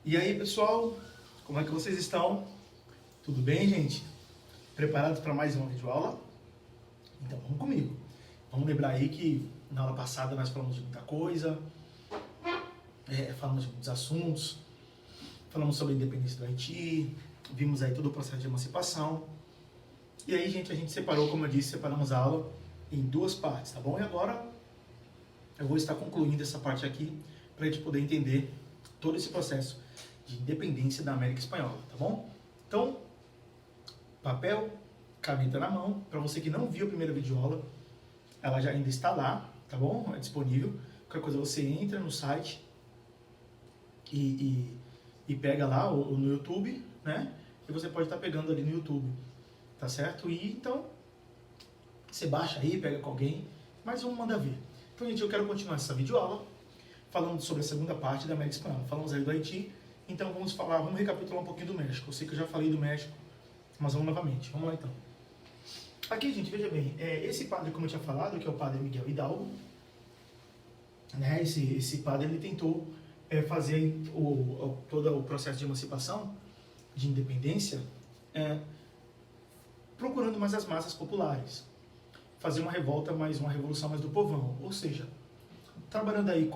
E aí, pessoal, como é que vocês estão? Tudo bem, gente? Preparados para mais uma videoaula? Então vamos comigo. Vamos lembrar aí que na aula passada nós falamos de muita coisa, falamos de muitos assuntos, falamos sobre a independência do Haiti, vimos aí todo o processo de emancipação. E aí, gente, a gente separou, como eu disse, separamos a aula em duas partes, tá bom? E agora eu vou estar concluindo essa parte aqui para a gente poder entender todo esse processo de independência da América Espanhola, tá bom? Então, papel, caneta na mão. Para você que não viu a primeira videoaula, ela já ainda está lá, tá bom? É disponível. Qualquer coisa você entra no site e pega lá no YouTube, né? E você pode estar pegando ali no YouTube, tá certo? E então, você baixa aí, pega com alguém, mas vamos mandar ver. Então, gente, eu quero continuar essa videoaula falando sobre a segunda parte da América Espanhola. Falamos aí do Haiti, então vamos recapitular um pouquinho do México. Eu sei que eu já falei do México, mas vamos novamente. Vamos lá então. Aqui, gente, veja bem, esse padre, como eu tinha falado, que é o padre Miguel Hidalgo, né, esse padre ele tentou fazer todo o processo de emancipação, de independência, procurando mais as massas populares, fazer uma revolta, uma revolução mais do povão, ou seja, trabalhando aí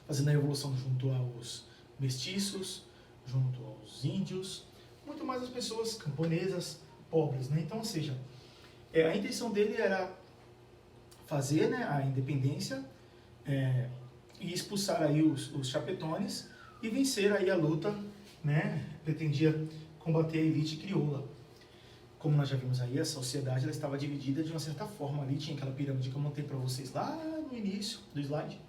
fazendo a revolução junto aos mestiços, junto aos índios, muito mais as pessoas camponesas, pobres, né? Então, ou seja, a intenção dele era fazer, né, a independência e expulsar aí os chapetones e vencer aí a luta, né? Pretendia combater a elite crioula. Como nós já vimos aí, a sociedade ela estava dividida de uma certa forma ali, tinha aquela pirâmide que eu montei para vocês lá no início do slide,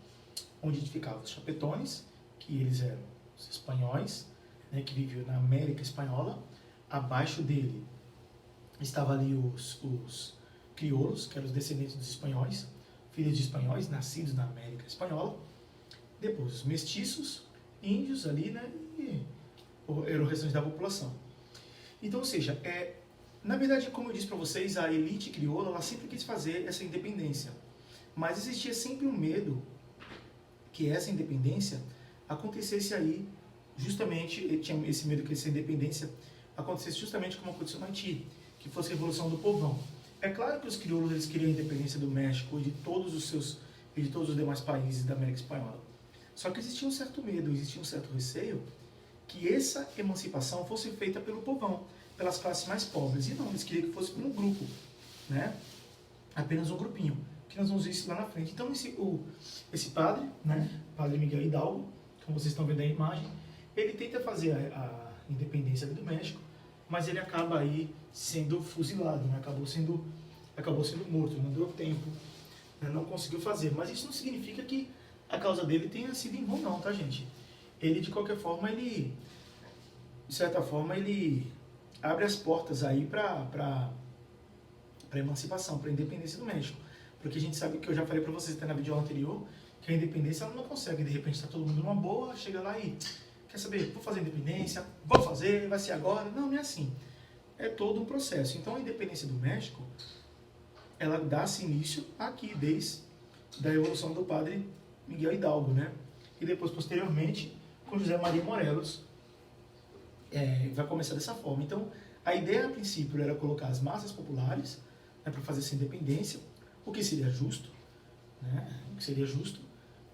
onde ficavam os chapetones, que eles eram os espanhóis, né, que viviam na América Espanhola. Abaixo dele estavam ali os crioulos, que eram os descendentes dos espanhóis, filhos de espanhóis, nascidos na América Espanhola. Depois os mestiços, índios ali, né, e eram o restante da população. Então, ou seja, na verdade, como eu disse para vocês, a elite crioula ela sempre quis fazer essa independência, mas existia sempre um medo que essa independência acontecesse aí, justamente, tinha esse medo que essa independência acontecesse justamente como aconteceu no Haiti, que fosse a Revolução do Povão. É claro que os crioulos eles queriam a independência do México e de todos os demais países da América Espanhola. Só que existia um certo medo, existia um certo receio que essa emancipação fosse feita pelo povão, pelas classes mais pobres. E não, eles queriam que fosse por um grupo, né? Apenas um grupinho, que nós vamos ver isso lá na frente. Então esse padre, né, padre Miguel Hidalgo, como vocês estão vendo aí a imagem, ele tenta fazer a independência do México, mas ele acaba aí sendo fuzilado, né? acabou sendo morto, não deu tempo, né? Não conseguiu fazer. Mas isso não significa que a causa dele tenha sido em vão não, tá, gente? Ele, de qualquer forma, de certa forma, ele abre as portas aí para a emancipação, para a independência do México. Porque a gente sabe que eu já falei para vocês até na vídeo anterior, que a independência ela não consegue, de repente está todo mundo numa boa, chega lá e quer saber, vou fazer a independência, vou fazer, vai ser agora. Não, não é assim. É todo um processo. Então a independência do México, ela dá-se início aqui, desde a Revolução do padre Miguel Hidalgo, né? E depois, posteriormente, com José Maria Morelos, vai começar dessa forma. Então, a ideia, a princípio, era colocar as massas populares, né, para fazer essa independência, o que seria justo, né,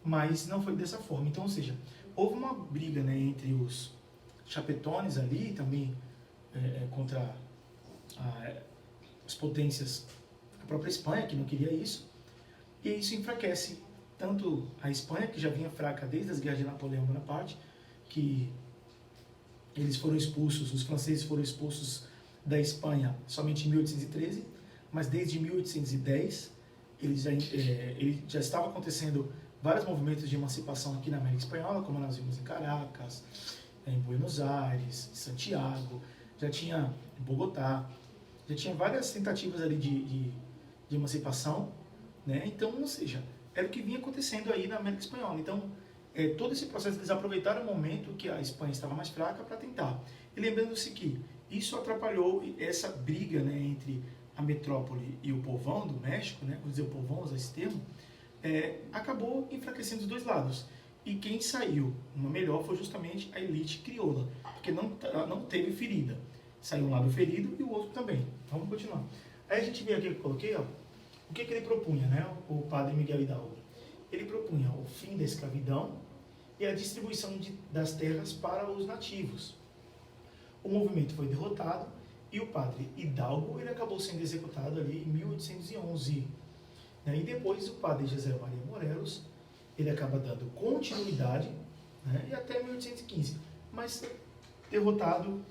mas não foi dessa forma. Então, ou seja, houve uma briga, né, entre os chapetones ali, também contra as potências, a própria Espanha, que não queria isso, e isso enfraquece tanto a Espanha, que já vinha fraca desde as guerras de Napoleão Bonaparte, que eles foram expulsos, os franceses foram expulsos da Espanha somente em 1813, mas desde 1810 ele já estava acontecendo vários movimentos de emancipação aqui na América Espanhola, como nós vimos em Caracas, em Buenos Aires, em Santiago, já tinha em Bogotá, já tinha várias tentativas ali de emancipação, né? Então, ou seja, era o que vinha acontecendo aí na América Espanhola. Então, todo esse processo, eles aproveitaram o momento que a Espanha estava mais fraca para tentar. E lembrando-se que isso atrapalhou essa briga, né, entre a metrópole e o povão do México, né, vou dizer o povão, usar esse termo, acabou enfraquecendo os dois lados. E quem saiu uma melhor foi justamente a elite crioula, porque não teve ferida. Saiu um lado ferido e o outro também. Vamos continuar. Aí a gente vê aqui que eu coloquei, ó, o que ele propunha, né, o padre Miguel Hidalgo. Ele propunha o fim da escravidão e a distribuição das terras para os nativos. O movimento foi derrotado e o padre Hidalgo ele acabou sendo executado ali em 1811. Né? E depois o padre José Maria Morelos ele acaba dando continuidade, né? E até 1815, mas derrotado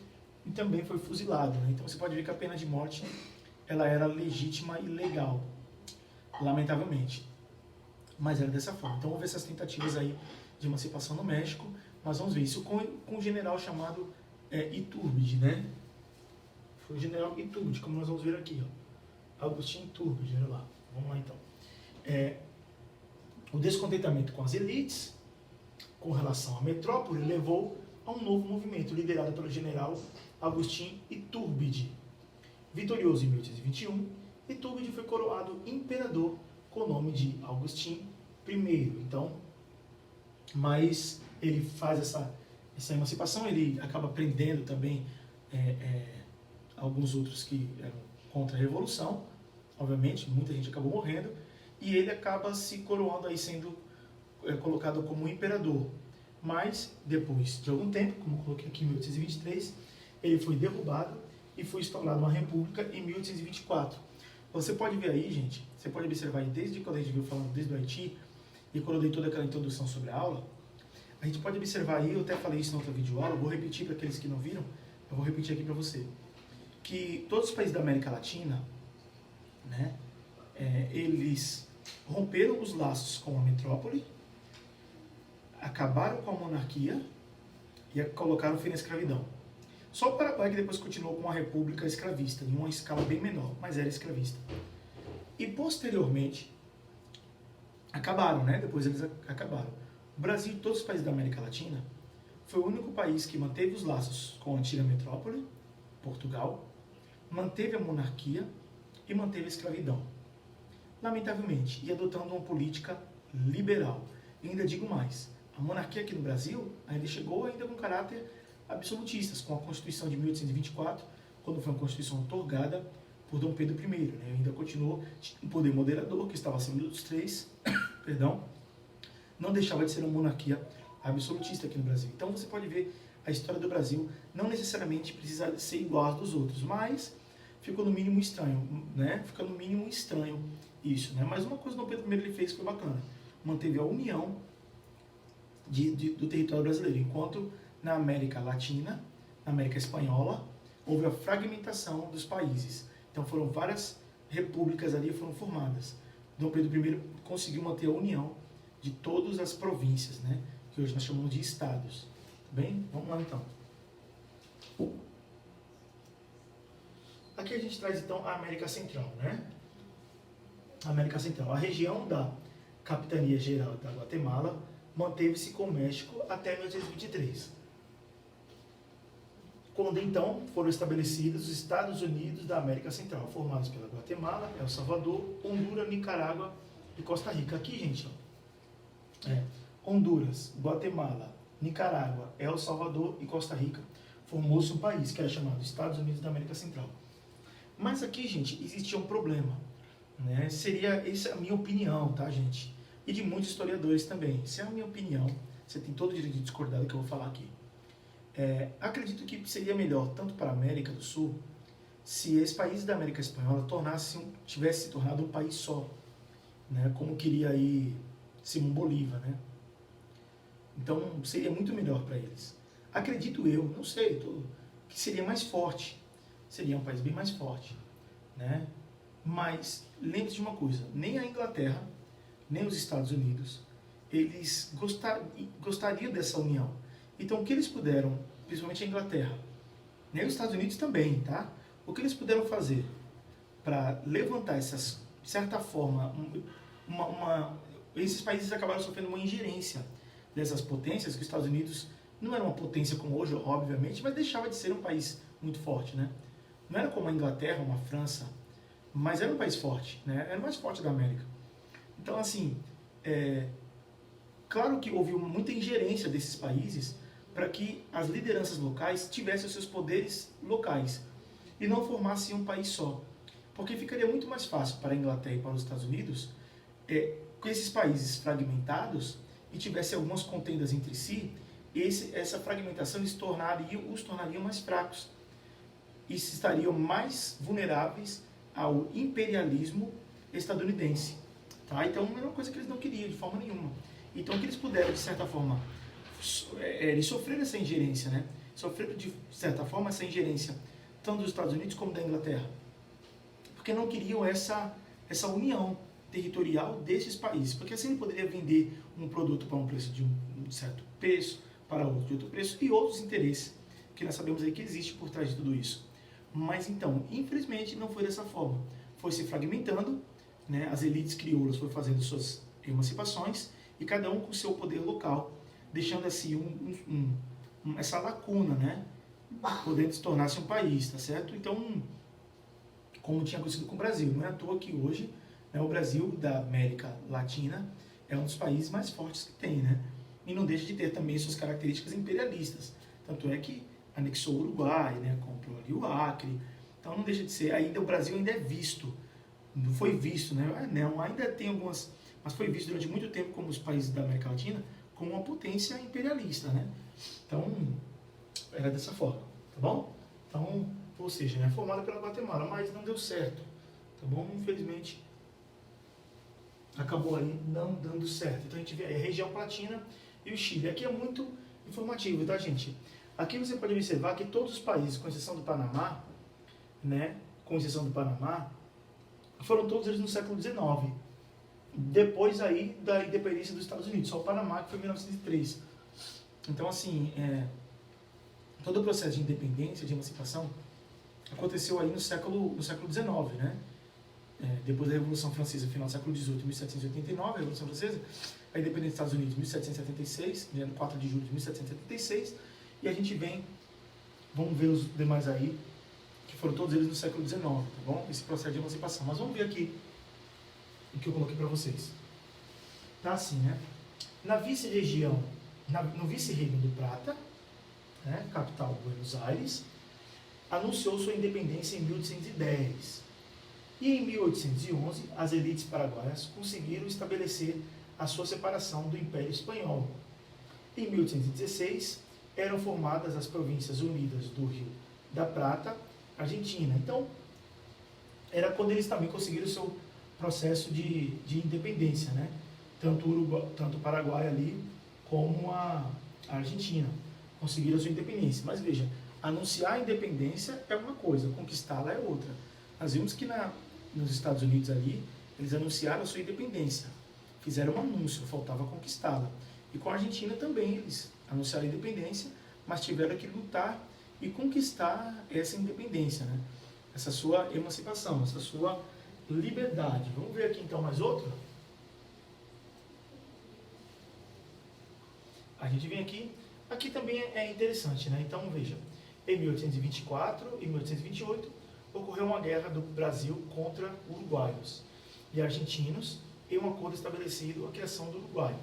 e também foi fuzilado. Né? Então você pode ver que a pena de morte ela era legítima e legal, lamentavelmente. Mas era dessa forma. Então houve essas tentativas aí de emancipação no México, mas vamos ver isso com um general chamado Iturbide, né? Foi o general Iturbide, como nós vamos ver aqui, ó. Agustín Iturbide, olha lá. Vamos lá então. O descontentamento com as elites, com relação à metrópole, levou a um novo movimento liderado pelo general Agustín Iturbide. Vitorioso em 1821, Iturbide foi coroado imperador com o nome de Agustín I. Então, mas ele faz essa emancipação, ele acaba prendendo também alguns outros que eram contra a Revolução, obviamente, muita gente acabou morrendo, e ele acaba se coroando aí, sendo colocado como imperador. Mas, depois de algum tempo, como eu coloquei aqui em 1823, ele foi derrubado e foi instaurada uma república em 1824. Você pode ver aí, gente, você pode observar aí, desde quando a gente viu falando desde o Haiti, e quando eu dei toda aquela introdução sobre a aula, a gente pode observar aí, eu até falei isso na outra videoaula, vou repetir para aqueles que não viram, eu vou repetir aqui para você, que todos os países da América Latina, né, eles romperam os laços com a metrópole, acabaram com a monarquia e colocaram fim na escravidão. Só o Paraguai que depois continuou com uma república escravista, em uma escala bem menor, mas era escravista. E posteriormente, acabaram, né? Depois eles acabaram. O Brasil e todos os países da América Latina foi o único país que manteve os laços com a antiga metrópole, Portugal, manteve a monarquia e manteve a escravidão. Lamentavelmente, e adotando uma política liberal. E ainda digo mais, a monarquia aqui no Brasil ainda chegou ainda com caráter absolutistas, com a Constituição de 1824, quando foi uma Constituição otorgada por Dom Pedro I. Né? Ainda continuou um poder moderador, que estava acima dos três, perdão, não deixava de ser uma monarquia absolutista aqui no Brasil. Então você pode ver a história do Brasil não necessariamente precisa ser igual às dos outros, mas ficou no mínimo estranho, né? Fica no mínimo estranho isso, né? Mas uma coisa que Dom Pedro I ele fez foi bacana, manteve a união do território brasileiro, enquanto na América Latina, na América Espanhola, houve a fragmentação dos países. Então foram várias repúblicas ali foram formadas. Dom Pedro I conseguiu manter a união de todas as províncias, né? Que hoje nós chamamos de estados. Tá bem? Vamos lá então. Aqui a gente traz então a América Central, né? A América Central. A região da Capitania Geral da Guatemala manteve-se com o México até 1823. Quando então foram estabelecidos os Estados Unidos da América Central, formados pela Guatemala, El Salvador, Honduras, Nicarágua e Costa Rica. Aqui, gente, ó, Honduras, Guatemala, Nicarágua, El Salvador e Costa Rica, formou-se um país que era chamado Estados Unidos da América Central. Mas aqui, gente, existia um problema, né? Essa é a minha opinião, tá, gente? E de muitos historiadores também. Essa é a minha opinião. Você tem todo o direito de discordar do que eu vou falar aqui. Acredito que seria melhor, tanto para a América do Sul, se esse país da América Espanhola tivesse se tornado um país só, né? Como queria aí Simão Bolívar, né? Então seria muito melhor para eles. Acredito eu, não sei, que seria mais forte. Seria um país bem mais forte, né? Mas lembre-se de uma coisa, nem a Inglaterra, nem os Estados Unidos, eles gostariam dessa união. Então o que eles puderam, principalmente a Inglaterra, nem os Estados Unidos também, tá? O que eles puderam fazer para levantar essas, de certa forma, esses países acabaram sofrendo uma ingerência dessas potências, que os Estados Unidos não era uma potência como hoje, obviamente, mas deixava de ser um país muito forte, né? Não era como a Inglaterra, uma França, mas era um país forte, né? Era o mais forte da América. Então, assim, Claro que houve muita ingerência desses países para que as lideranças locais tivessem os seus poderes locais e não formassem um país só. Porque ficaria muito mais fácil para a Inglaterra e para os Estados Unidos, com esses países fragmentados e tivessem algumas contendas entre si, essa fragmentação os tornaria mais fracos e estariam mais vulneráveis ao imperialismo estadunidense. Tá? Então, era uma coisa que eles não queriam de forma nenhuma. Então, que eles puderam, de certa forma, eles sofreram essa ingerência, né? Sofreram, de certa forma, essa ingerência tanto dos Estados Unidos como da Inglaterra. Porque não queriam essa união territorial desses países. Porque assim ele poderia vender um produto para um preço de um certo preço, para outro de outro preço, e outros interesses, que nós sabemos aí que existe por trás de tudo isso. Mas então, infelizmente, não foi dessa forma. Foi se fragmentando, né? As elites crioulas foram fazendo suas emancipações, e cada um com o seu poder local, deixando assim essa lacuna, né? Podendo se tornar-se um país, tá certo? Então, como tinha acontecido com o Brasil, não é à toa que hoje, né, o Brasil da América Latina é um dos países mais fortes que tem, né? E não deixa de ter também suas características imperialistas. Tanto é que anexou o Uruguai, né? Comprou ali o Acre. Então não deixa de ser, o Brasil ainda é visto, não foi visto, né? Não, ainda tem algumas, mas foi visto durante muito tempo como os países da América Latina como uma potência imperialista, né? Então, era dessa forma, tá bom? Então, ou seja, né, formada pela Guatemala, mas não deu certo, tá bom? Infelizmente, acabou aí não dando certo. Então, a gente vê aí a região Platina e o Chile. Aqui é muito informativo, tá, gente? Aqui você pode observar que todos os países, com exceção do Panamá, né, foram todos eles no século XIX. Depois aí da independência dos Estados Unidos, só o Panamá que foi em 1903. Então, assim, todo o processo de independência, de emancipação, aconteceu aí no século XIX, né? Depois da Revolução Francesa, final do século XVIII, 1789, a Revolução Francesa, a independência dos Estados Unidos, 1776, dia 4 de julho de 1776, e a gente vamos ver os demais aí, que foram todos eles no século XIX, tá bom? Esse processo de emancipação. Mas vamos ver aqui o que eu coloquei para vocês. Tá assim, né? Na vice-região, no vice-reino do Prata, né, capital Buenos Aires, anunciou sua independência em 1810. E em 1811, as elites paraguaias conseguiram estabelecer a sua separação do Império Espanhol. Em 1816, eram formadas as Províncias Unidas do Rio da Prata, Argentina. Então, era quando eles também conseguiram o seu processo de independência, né? Tanto o Paraguai ali como a Argentina conseguiram a sua independência. Mas veja, anunciar a independência é uma coisa, conquistá-la é outra. Nós vimos que nos Estados Unidos ali, eles anunciaram a sua independência, fizeram um anúncio, faltava conquistá-la. E com a Argentina também eles anunciaram a independência, mas tiveram que lutar e conquistar essa independência, né? Essa sua emancipação, essa sua liberdade. Vamos ver aqui então mais outra? A gente vem aqui também é interessante, né? Então veja, em 1824 e 1828 ocorreu uma guerra do Brasil contra uruguaios e argentinos em um acordo estabelecido a criação do Uruguai.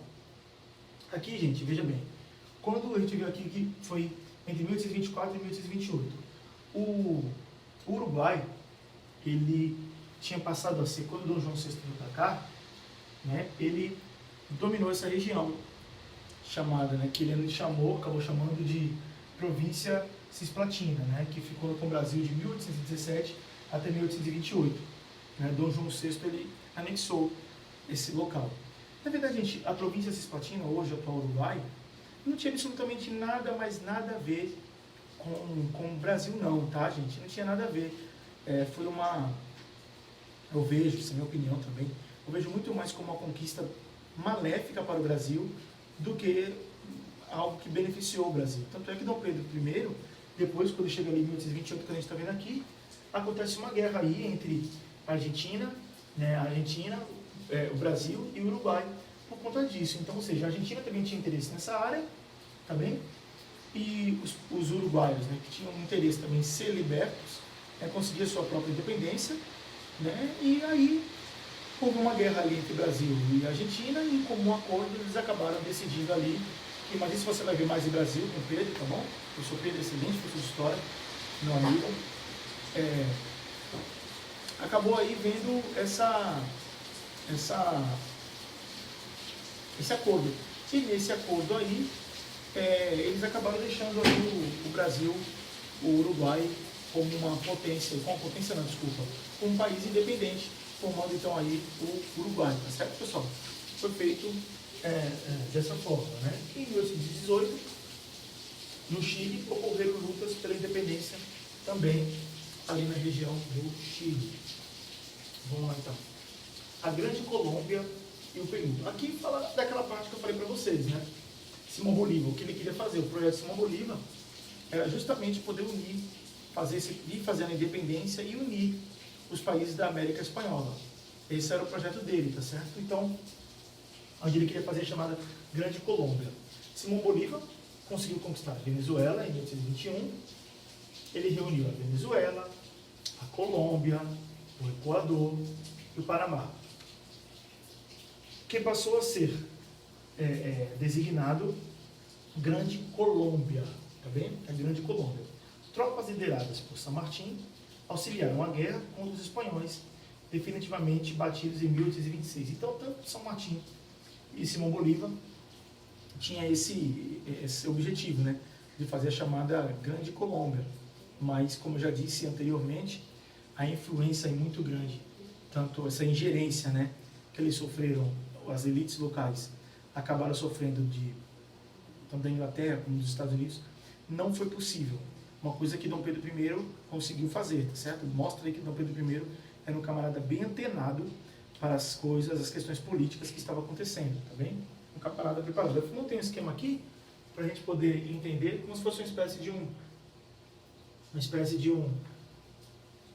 Aqui, gente, veja bem, quando a gente viu aqui que foi entre 1824 e 1828, o Uruguai, ele tinha passado a ser, quando Dom João VI veio para cá, né, ele dominou essa região, chamada, né, que ele acabou chamando de província Cisplatina, né, que ficou com o Brasil de 1817 até 1828. Né, Dom João VI ele anexou esse local. Na verdade, gente, a província Cisplatina, hoje atual Uruguai, não tinha absolutamente nada, mais nada a ver com o Brasil não, tá, gente? Não tinha nada a ver. Foi uma... Eu vejo, essa é a minha opinião também, eu vejo muito mais como uma conquista maléfica para o Brasil do que algo que beneficiou o Brasil. Tanto é que Dom Pedro I, depois, quando chega ali em 1828, que a gente está vendo aqui, acontece uma guerra aí entre a Argentina, né, o Brasil e o Uruguai por conta disso. Então, ou seja, a Argentina também tinha interesse nessa área, tá bem? E os uruguaios, né, que tinham interesse também em ser libertos, conseguir a sua própria independência, né, e aí houve uma guerra ali entre Brasil e Argentina e, em comum acordo, eles acabaram decidindo ali. Mas isso você vai ver mais em Brasil com o Pedro, tá bom? Eu sou Pedro, excelente professor de história, meu amigo. Acabou aí vendo esse acordo. E nesse acordo aí, eles acabaram deixando aí o Brasil, o Uruguai, como uma potência, como um país independente, formando então aí o Uruguai, tá certo, pessoal? Foi feito dessa forma, né? Em 1818, no Chile, ocorreram lutas pela independência também ali na região do Chile. Vamos lá então. A Grande Colômbia e o Peru. Aqui fala daquela parte que eu falei para vocês, né? Simão Bolívar, o que ele queria fazer? O projeto de Simão Bolívar era justamente poder unir, fazer a independência e unir os países da América Espanhola. Esse era o projeto dele, tá certo? Então, onde ele queria fazer a chamada Grande Colômbia. Simão Bolívar conseguiu conquistar a Venezuela em 1821. Ele reuniu a Venezuela, a Colômbia, o Equador e o Panamá, que passou a ser designado Grande Colômbia, tá bem? A Grande Colômbia. Tropas lideradas por San Martín auxiliaram a guerra contra os espanhóis, definitivamente batidos em 1826. Então, tanto San Martín e Simão Bolívar tinha esse objetivo, né, de fazer a chamada Grande Colômbia. Mas, como eu já disse anteriormente, a influência é muito grande, tanto essa ingerência, né, que eles sofreram, as elites locais acabaram sofrendo tanto da Inglaterra como dos Estados Unidos, não foi possível. Uma coisa que Dom Pedro I conseguiu fazer, tá certo? Mostra aí que Dom Pedro I era um camarada bem antenado para as coisas, as questões políticas que estavam acontecendo, tá bem? Um camarada preparado. Eu montei um esquema aqui para a gente poder entender como se fosse uma espécie de um,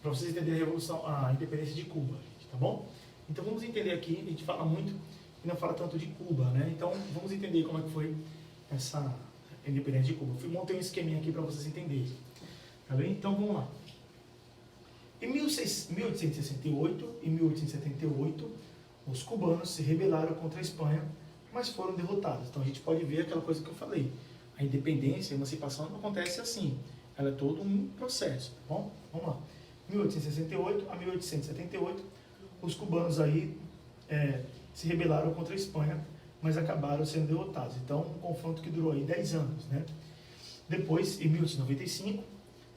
para vocês entenderem a independência de Cuba, tá bom? Então vamos entender aqui, a gente fala muito e não fala tanto de Cuba, né? Então vamos entender como é que foi essa independência de Cuba. Eu montei um esqueminha aqui para vocês entenderem, tá bem? Então vamos lá. Em 1868 e 1878, os cubanos se rebelaram contra a Espanha, mas foram derrotados. Então a gente pode ver aquela coisa que eu falei. A independência, a emancipação não acontece assim. Ela é todo um processo, tá bom? Vamos lá. 1868 a 1878, os cubanos aí se rebelaram contra a Espanha, mas acabaram sendo derrotados. Então, um confronto que durou aí 10 anos, né? Depois, em 1895,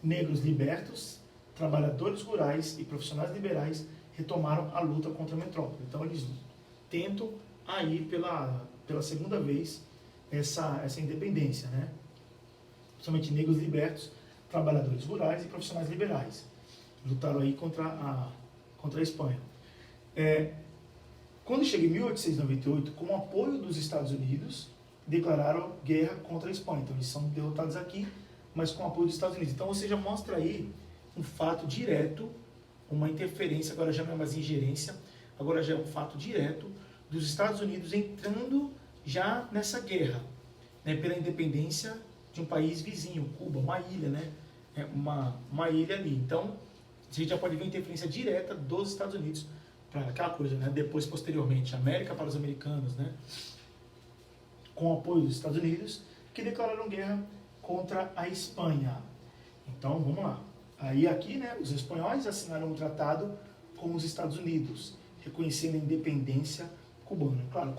negros libertos, trabalhadores rurais e profissionais liberais retomaram a luta contra a metrópole. Então, eles tentam aí pela segunda vez essa independência, né? Principalmente negros libertos, trabalhadores rurais e profissionais liberais. Lutaram aí contra a Espanha. Quando chega em 1898, com o apoio dos Estados Unidos, declararam guerra contra a Espanha. Então, eles são derrotados aqui, mas com o apoio dos Estados Unidos. Então, ou seja, mostra aí um fato direto, uma interferência, agora já não é mais ingerência, agora já é um fato direto dos Estados Unidos entrando já nessa guerra, né, pela independência de um país vizinho, Cuba, uma ilha, né, uma ilha ali. Então, a gente já pode ver a interferência direta dos Estados Unidos para aquela coisa, né, depois, posteriormente, América para os americanos, né, com o apoio dos Estados Unidos, que declararam guerra contra a Espanha. Então, vamos lá. Aí aqui, né, os espanhóis assinaram um tratado com os Estados Unidos, reconhecendo a independência cubana. Claro,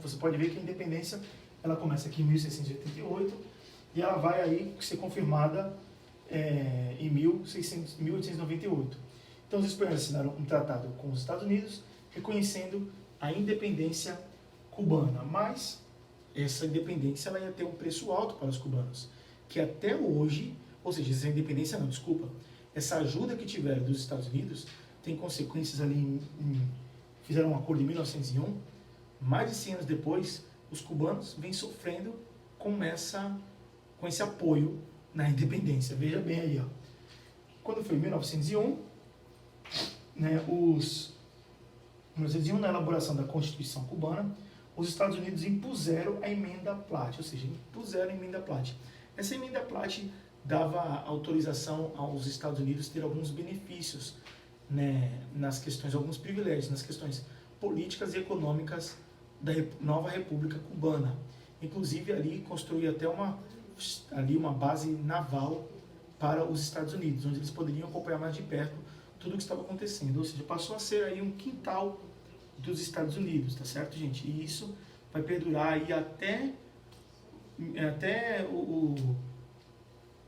você pode ver que a independência ela começa aqui em 1688 e ela vai aí ser confirmada em 1898. Então, os espanhóis assinaram um tratado com os Estados Unidos, reconhecendo a independência cubana. Mas essa independência ela ia ter um preço alto para os cubanos, que até hoje, ou seja, essa independência não, desculpa, essa ajuda que tiveram dos Estados Unidos tem consequências ali fizeram um acordo em 1901, mais de 100 anos depois, os cubanos vêm sofrendo com esse apoio na independência. Veja bem aí, ó. Quando foi em 1901, né, 1901, na elaboração da Constituição cubana, os Estados Unidos impuseram a emenda Platt, ou seja, impuseram a emenda Platt. Essa emenda Platt dava autorização aos Estados Unidos ter alguns benefícios, né, nas questões, alguns privilégios nas questões políticas e econômicas da nova República Cubana. Inclusive ali construiu até uma base naval para os Estados Unidos, onde eles poderiam acompanhar mais de perto tudo o que estava acontecendo. Ou seja, passou a ser aí um quintal dos Estados Unidos, tá certo, gente? E isso vai perdurar aí até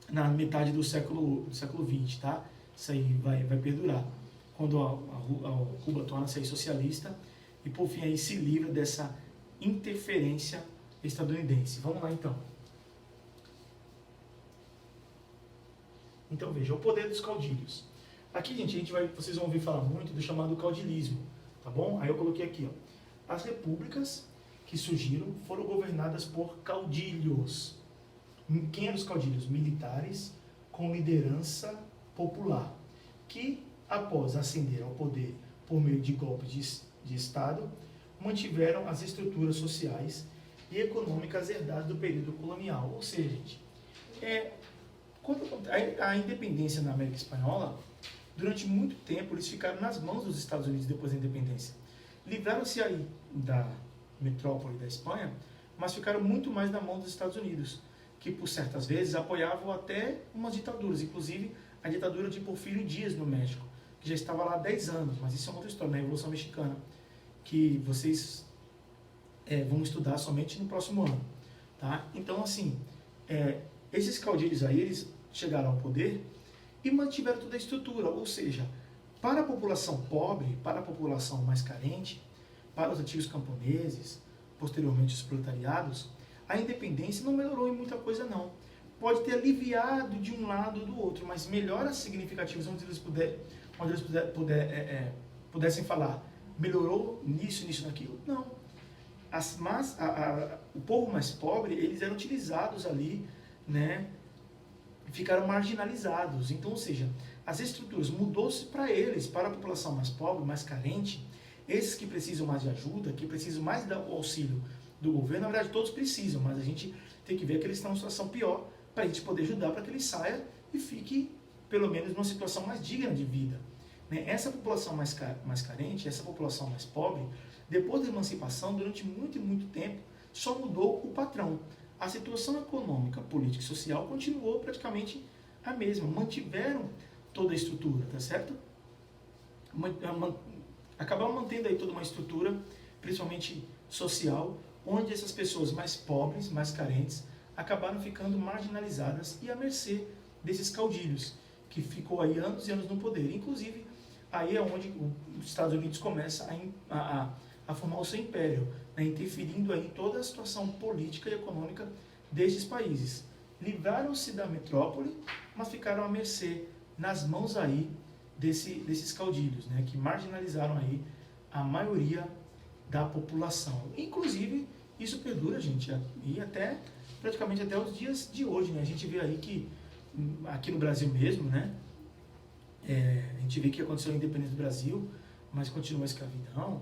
na metade do século XX, tá? Isso aí vai perdurar. Quando a Cuba torna-se aí socialista e, por fim, aí se livra dessa interferência estadunidense. Vamos lá, então. Então, veja, o poder dos caudilhos. Aqui, gente, vocês vão ouvir falar muito do chamado caudilismo, tá bom? Aí eu coloquei aqui, ó. As repúblicas que surgiram foram governadas por caudilhos. Quem eram os caudilhos? Militares com liderança popular, que, após ascender ao poder por meio de golpes de Estado, mantiveram as estruturas sociais e econômicas herdadas do período colonial. Ou seja, gente, quando a independência na América Espanhola, durante muito tempo eles ficaram nas mãos dos Estados Unidos depois da independência. Livraram-se aí da metrópole da Espanha, mas ficaram muito mais na mão dos Estados Unidos, que por certas vezes apoiavam até umas ditaduras, inclusive a ditadura de Porfírio Díaz no México, que já estava lá há 10 anos, mas isso é uma outra história, na Revolução Mexicana, que vocês vão estudar somente no próximo ano. Tá? Então, assim, esses caudilhos aí, eles chegaram ao poder e mantiveram toda a estrutura, ou seja, para a população pobre, para a população mais carente, para os antigos camponeses, posteriormente os proletariados, a independência não melhorou em muita coisa não. Pode ter aliviado de um lado ou do outro, mas melhoras significativas onde eles pudessem falar, melhorou nisso, naquilo, não. O povo mais pobre, eles eram utilizados ali, né, ficaram marginalizados. Então, ou seja, as estruturas mudou-se para eles, para a população mais pobre, mais carente, esses que precisam mais de ajuda, que precisam mais do auxílio do governo. Na verdade, todos precisam, mas a gente tem que ver que eles estão em uma situação pior para a gente poder ajudar para que ele saia e fique, pelo menos, numa situação mais digna de vida. Essa população mais carente, essa população mais pobre, depois da emancipação, durante muito e muito tempo, só mudou o patrão. A situação econômica, política e social continuou praticamente a mesma, mantiveram toda a estrutura, tá certo? Acabaram mantendo aí toda uma estrutura, principalmente social, onde essas pessoas mais pobres, mais carentes, acabaram ficando marginalizadas e à mercê desses caudilhos, que ficou aí anos e anos no poder. Inclusive, aí é onde os Estados Unidos começa a formar o seu império, né, interferindo aí em toda a situação política e econômica destes países. Livraram-se da metrópole, mas ficaram à mercê, nas mãos aí desses caudilhos, né, que marginalizaram aí a maioria da população. Inclusive, isso perdura, gente, e praticamente até os dias de hoje, né? A gente vê aí que, aqui no Brasil mesmo, né, a gente vê que aconteceu a independência do Brasil, mas continua a escravidão,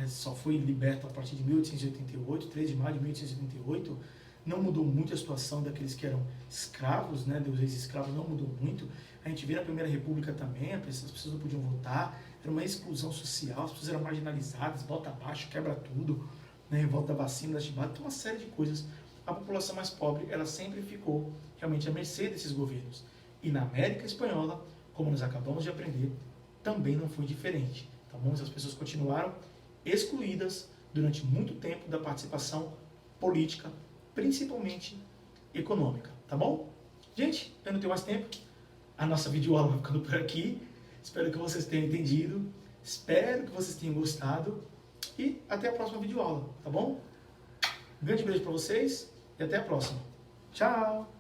só foi liberto a partir de 1888, 3 de maio de 1888, não mudou muito a situação daqueles que eram escravos, né, dos ex-escravos, não mudou muito. A gente vê na Primeira República também, as pessoas não podiam votar, era uma exclusão social, as pessoas eram marginalizadas, bota abaixo, quebra tudo, né, revolta da vacina, da chibata, então uma série de coisas. A população mais pobre, ela sempre ficou realmente à mercê desses governos. E na América Espanhola, como nós acabamos de aprender, também não foi diferente. Tá bom? As pessoas continuaram excluídas durante muito tempo da participação política, principalmente econômica. Tá bom? Gente, eu não tenho mais tempo. A nossa videoaula vai ficando por aqui. Espero que vocês tenham entendido. Espero que vocês tenham gostado. E até a próxima videoaula, tá bom? Um grande beijo para vocês e até a próxima. Tchau!